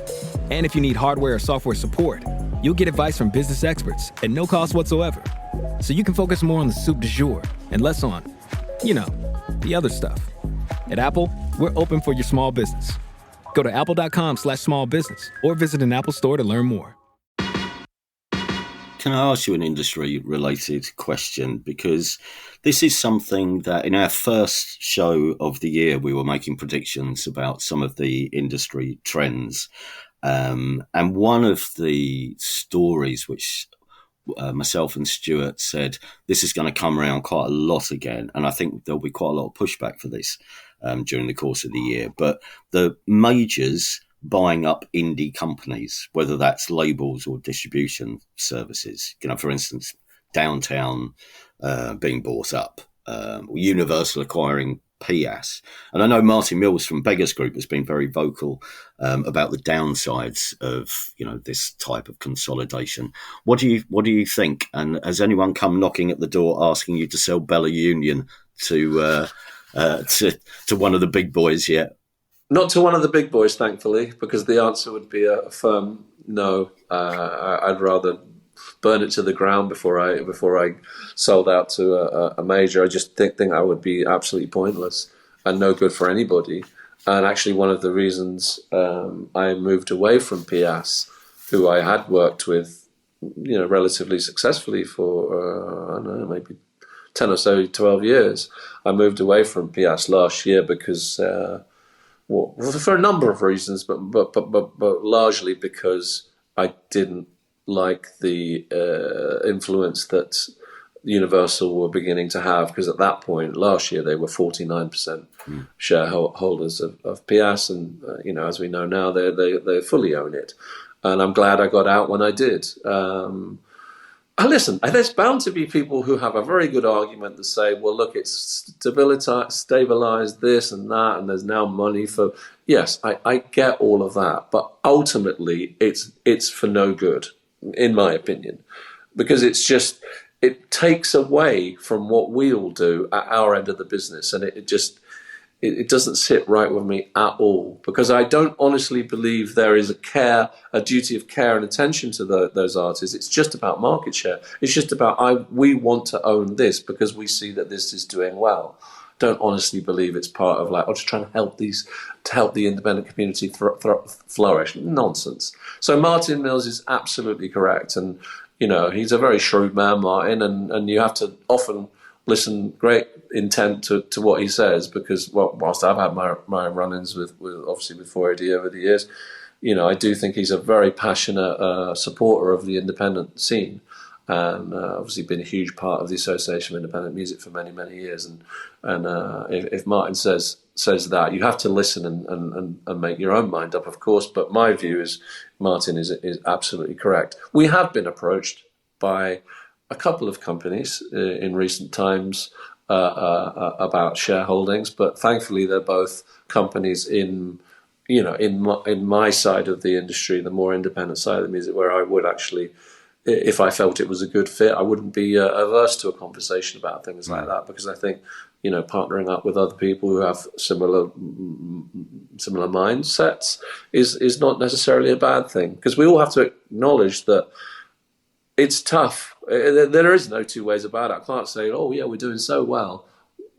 And if you need hardware or software support, you'll get advice from business experts at no cost whatsoever. So you can focus more on the soup du jour and less on, the other stuff. At Apple, we're open for your small business. Go to apple.com/small business or visit an Apple store to learn more. Can I ask you an industry-related question? Because this is something that in our first show of the year, we were making predictions about some of the industry trends. And one of the stories which myself and Stuart said, this is going to come around quite a lot again. And I think there'll be quite a lot of pushback for this during the course of the year. But the majors buying up indie companies, whether that's labels or distribution services. For instance, Downtown being bought up, Universal acquiring Pias. And I know Martin Mills from Beggars Group has been very vocal about the downsides of, this type of consolidation. What do you think? And has anyone come knocking at the door asking you to sell Bella Union to one of the big boys yet? Not to one of the big boys, thankfully, because the answer would be a firm no. I'd rather burn it to the ground before I sold out to a major. I just think that would be absolutely pointless and no good for anybody. And actually, one of the reasons I moved away from Pias, who I had worked with, relatively successfully for I don't know, maybe 10 or so, 12 years. I moved away from Pias last year because, for a number of reasons, but largely because I didn't like the influence that Universal were beginning to have, because at that point last year they were 49% shareholders of Pias, and as we know now, they fully own it, and I'm glad I got out when I did. Listen, there's bound to be people who have a very good argument to say, well, look, it's stabilized this and that, and there's now money for... Yes, I get all of that, but ultimately it's for no good, in my opinion, because it takes away from what we all do at our end of the business, and it doesn't sit right with me at all, because I don't honestly believe there is a duty of care and attention to those artists. It's just about market share. It's just about we want to own this because we see that this is doing well. Don't honestly believe it's part of just trying to help the independent community flourish. Nonsense. So Martin Mills is absolutely correct, and he's a very shrewd man, Martin, and you have to often listen great intent to what he says, because whilst I've had my run-ins with 4AD over the years, I do think he's a very passionate supporter of the independent scene, and obviously been a huge part of the Association of Independent Music for many, many years. And if Martin says that, you have to listen and make your own mind up, of course. But my view is Martin is absolutely correct. We have been approached by a couple of companies in recent times about shareholdings, but thankfully they're both companies in my side of the industry, the more independent side of the music, where I would actually, if I felt it was a good fit, I wouldn't be averse to a conversation about things like that, because I think partnering up with other people who have similar mindsets is not necessarily a bad thing, because we all have to acknowledge that it's tough. There is no two ways about it. I can't say, oh yeah, we're doing so well.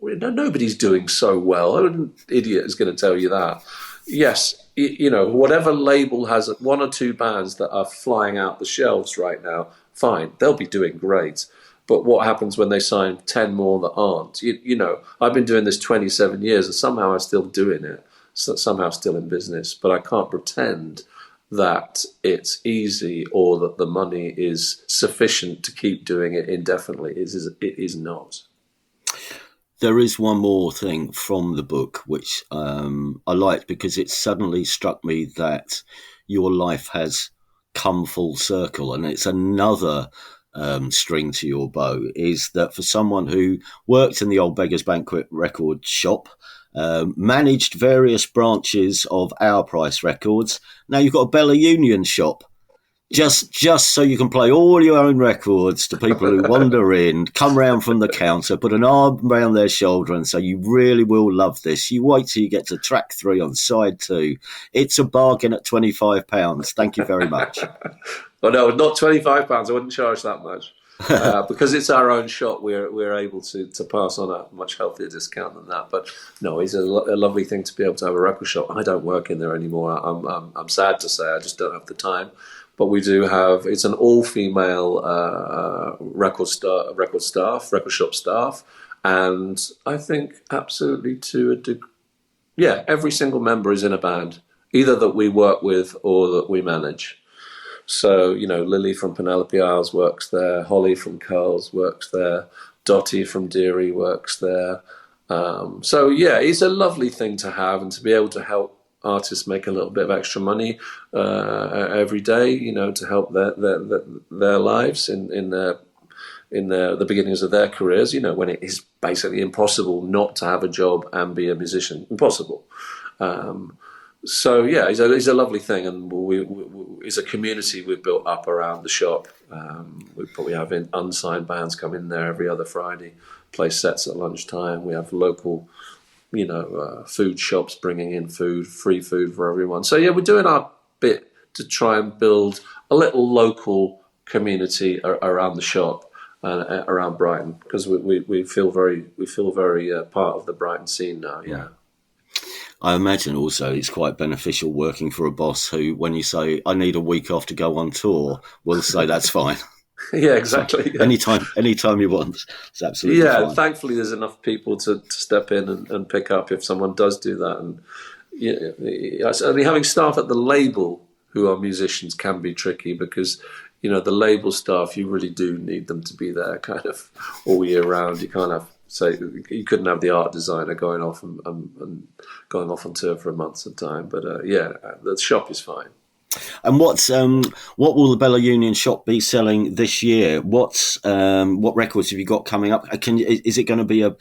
Nobody's doing so well. An idiot is going to tell you that. Yes, whatever label has one or two bands that are flying out the shelves right now, fine, they'll be doing great. But what happens when they sign 10 more that aren't? I've been doing this 27 years and somehow I'm still doing it, somehow still in business, but I can't pretend that it's easy or that the money is sufficient to keep doing it indefinitely. It is not. There is one more thing from the book which I liked, because it suddenly struck me that your life has come full circle, and it's another string to your bow, is that for someone who worked in the old Beggars Banquet record shop, managed various branches of Our Price Records, now you've got a Bella Union shop. Just so you can play all your own records to people who wander in, come round from the counter, put an arm around their shoulder and say, you really will love this. You wait till you get to track 3 on side 2. It's a bargain at £25. Thank you very much. Oh, no, not £25. I wouldn't charge that much. Because it's our own shop, we're able to pass on a much healthier discount than that. But no, it's a lovely thing to be able to have a record shop. I don't work in there anymore. I'm sad to say, I just don't have the time. But we do have, it's an all-female record shop staff, and I think absolutely to a degree, every single member is in a band, either that we work with or that we manage. So, Lily from Penelope Isles works there, Holly from Curls works there, Dottie from Deary works there. It's a lovely thing to have, and to be able to help artists make a little bit of extra money every day, to help their lives in their in the beginnings of their careers, when it is basically impossible not to have a job and be a musician. Impossible. So yeah, it's a lovely thing, and it's a community we've built up around the shop. We probably have unsigned bands come in there every other Friday, play sets at lunchtime. We have local, food shops bringing in food, free food for everyone. So yeah, we're doing our bit to try and build a little local community around the shop and around Brighton, because we feel very part of the Brighton scene now. Yeah. I imagine also it's quite beneficial working for a boss who, when you say, I need a week off to go on tour, will say that's fine. Yeah, exactly. Yeah. Anytime you want. It's absolutely fine. Yeah, thankfully there's enough people to step in and pick up if someone does do that. And having staff at the label who are musicians can be tricky, because the label staff, you really do need them to be there kind of all year round. You can't have, you couldn't have the art designer going off and going off on tour for a month at a time. But the shop is fine. And what will the Bella Union shop be selling this year? What records have you got coming up? Is it going to be a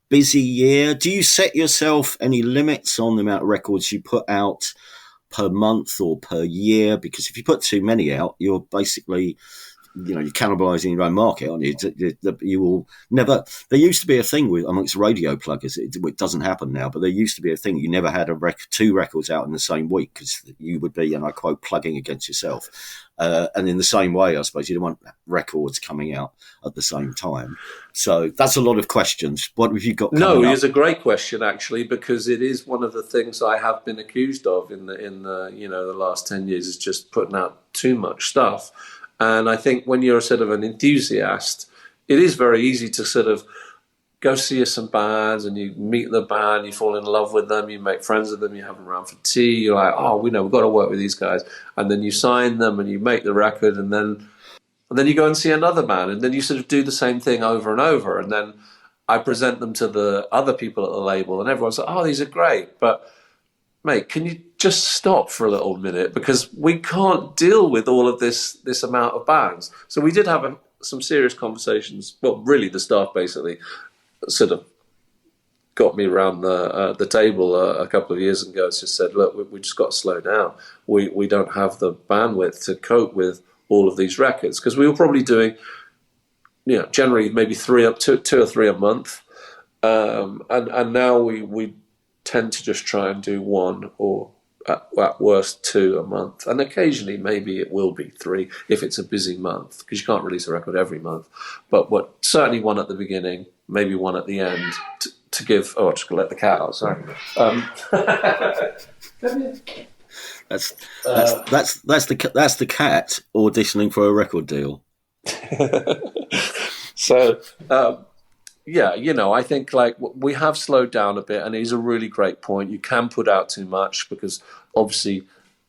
busy year? Do you set yourself any limits on the amount of records you put out per month or per year? Because if you put too many out, you're basically, you're cannibalizing your own market, aren't you? You will never. There used to be a thing amongst radio pluggers. It doesn't happen now, but there used to be a thing. You never had two records out in the same week, because you would be, and I quote, plugging against yourself. And in the same way, I suppose you don't want records coming out at the same time. So that's a lot of questions. What have you got? No, it's a great question, actually, because it is one of the things I have been accused of in the last 10 years, is just putting out too much stuff. And I think when you're sort of an enthusiast, it is very easy to sort of go see some bands, and you meet the band, you fall in love with them, you make friends with them, you have them around for tea, you're like, we've got to work with these guys. And then you sign them and you make the record, and then you go and see another band, and then you sort of do the same thing over and over. And then I present them to the other people at the label, and everyone's like, these are great. But mate, can you just stop for a little minute? Because we can't deal with all of this amount of bands. So we did have some serious conversations. Well, really, the staff basically sort of got me around the table a couple of years ago. It's just said, look, we just got to slow down. We don't have the bandwidth to cope with all of these records, because we were probably doing, generally maybe two or three a month, and now we tend to just try and do one, or at worst two a month, and occasionally maybe it will be three if it's a busy month, because you can't release a record every month. But certainly one at the beginning, maybe one at the end, to give. I'm just gonna let the cat out. Sorry. That's the cat auditioning for a record deal. So. I think we have slowed down a bit, and it is a really great point. You can put out too much, because obviously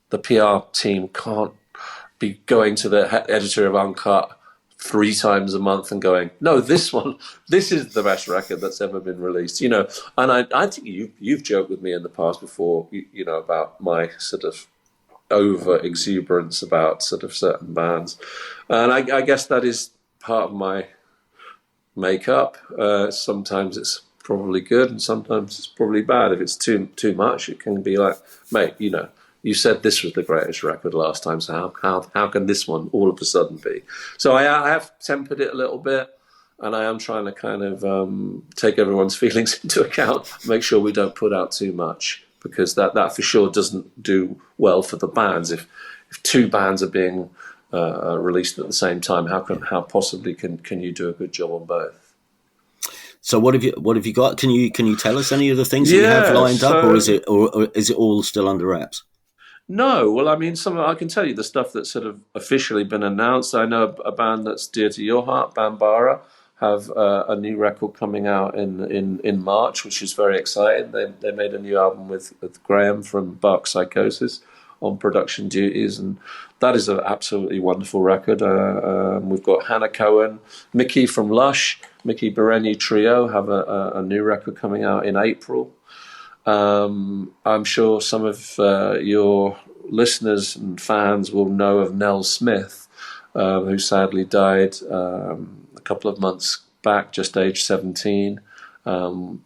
the PR team can't be going to the editor of Uncut 3 times a month and going, no, this is the best record that's ever been released. And I think you've joked with me in the past before, about my sort of over exuberance about sort of certain bands, and I guess that is part of my makeup. Sometimes it's probably good, and sometimes it's probably bad. If it's too much, it can be like, mate, you said this was the greatest record last time, so how can this one all of a sudden be? So I have tempered it a little bit, and I am trying to kind of take everyone's feelings into account, make sure we don't put out too much, because that for sure doesn't do well for the bands. If 2 bands are being released at the same time, how possibly can you do a good job on both? So what have you got? Can you tell us any of the things that you have lined up, or is it all still under wraps? No, well, I mean, I can tell you the stuff that's sort of officially been announced. I know a band that's dear to your heart, Bambara, have a new record coming out in March, which is very exciting. They made a new album with Graham from Bark Psychosis on production duties, and that is an absolutely wonderful record. We've got Hannah Cohen, Mickey from Lush, Mickey Bereni Trio have a new record coming out in April. I'm sure some of your listeners and fans will know of Nell Smith, who sadly died a couple of months back, just aged 17.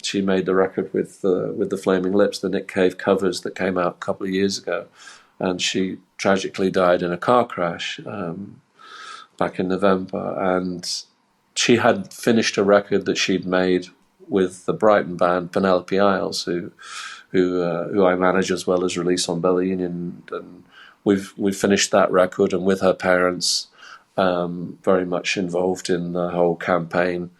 She made the record with the Flaming Lips, the Nick Cave covers that came out a couple of years ago, and she tragically died in a car crash back in November. And she had finished a record that she'd made with the Brighton band Penelope Isles, who I manage as well as release on Belly Union, and we've finished that record, and with her parents very much involved in the whole campaign.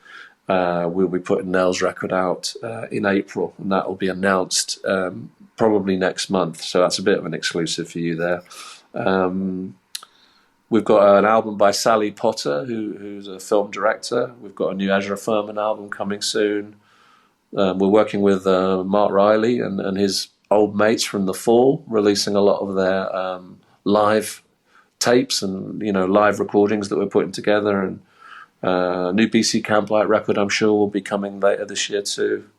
We'll be putting Nell's record out in April, and that will be announced probably next month. So that's a bit of an exclusive for you there. We've got an album by Sally Potter, who's a film director. We've got a new Ezra Furman album coming soon. We're working with Mark Riley and his old mates from The Fall, releasing a lot of their live tapes and live recordings that we're putting together, and new BC Camplight record I'm sure will be coming later this year too.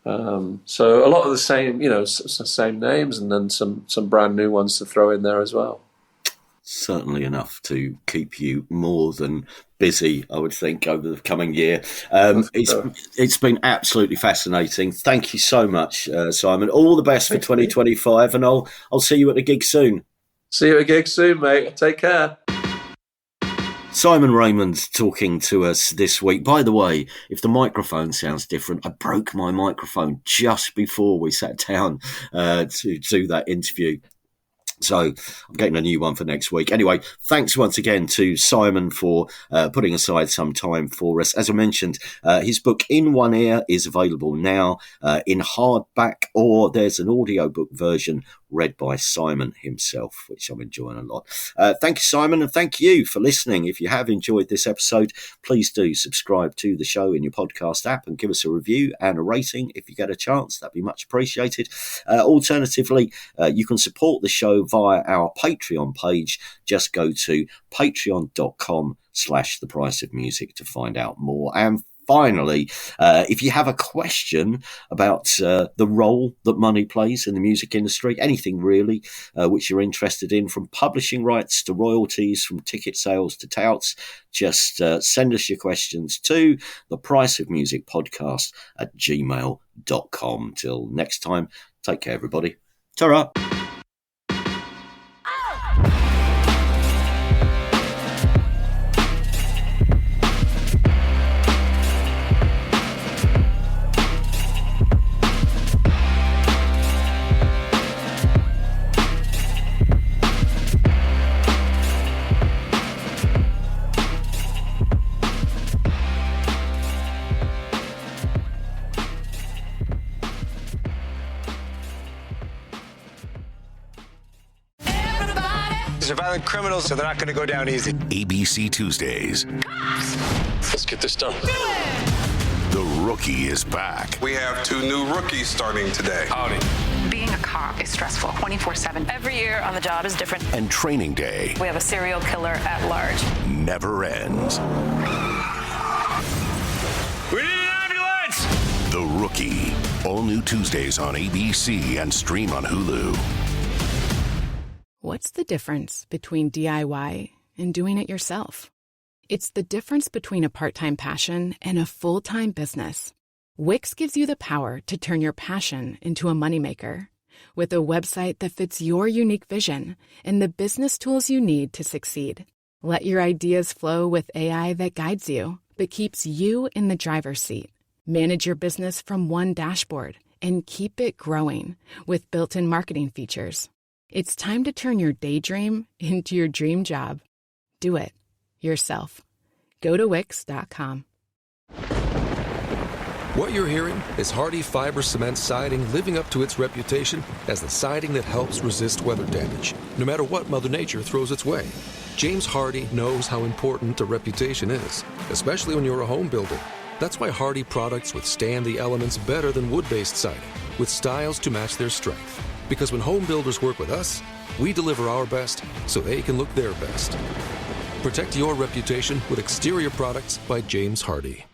So a lot of the same, same names, and then some brand new ones to throw in there as well. Certainly enough to keep you more than busy, I would think, over the coming year. It's been absolutely fascinating. Thank you so much, Simon. All the best for 2025, and I'll see you at the gig soon. See you at a gig soon, mate. Take care. Simon Raymonde talking to us this week. By the way, if the microphone sounds different, I broke my microphone just before we sat down to do that interview. So I'm getting a new one for next week. Anyway, thanks once again to Simon for putting aside some time for us. As I mentioned, his book In One Ear is available now in hardback, or there's an audiobook version read by Simon himself, which I'm enjoying a lot. Thank you, Simon, and thank you for listening. If you have enjoyed this episode, please do subscribe to the show in your podcast app and give us a review and a rating if you get a chance. That'd be much appreciated. Alternatively, you can support the show via our Patreon page. Just go to patreon.com/thepriceofmusic to find out more. And finally, if you have a question about the role that money plays in the music industry, anything really which you're interested in, from publishing rights to royalties, from ticket sales to touts, just send us your questions to thepriceofmusicpodcast@gmail.com. Till next time, take care, everybody. Ta-ra! These are violent criminals, so they're not going to go down easy. ABC Tuesdays. Let's get this done. The Rookie is back. We have 2 new rookies starting today. Howdy. Being a cop is stressful 24/7. Every year on the job is different. And Training Day. We have a serial killer at large. Never ends. We need an ambulance! The Rookie. All new Tuesdays on ABC and stream on Hulu. What's the difference between DIY and doing it yourself? It's the difference between a part-time passion and a full-time business. Wix gives you the power to turn your passion into a moneymaker. With a website that fits your unique vision and the business tools you need to succeed. Let your ideas flow with AI that guides you, but keeps you in the driver's seat. Manage your business from one dashboard and keep it growing with built-in marketing features. It's time to turn your daydream into your dream job. Do it yourself. Go to Wix.com. What you're hearing is Hardie Fiber Cement Siding living up to its reputation as the siding that helps resist weather damage, no matter what Mother Nature throws its way. James Hardie knows how important a reputation is, especially when you're a home builder. That's why Hardie products withstand the elements better than wood-based siding, with styles to match their strength. Because when home builders work with us, we deliver our best so they can look their best. Protect your reputation with exterior products by James Hardie.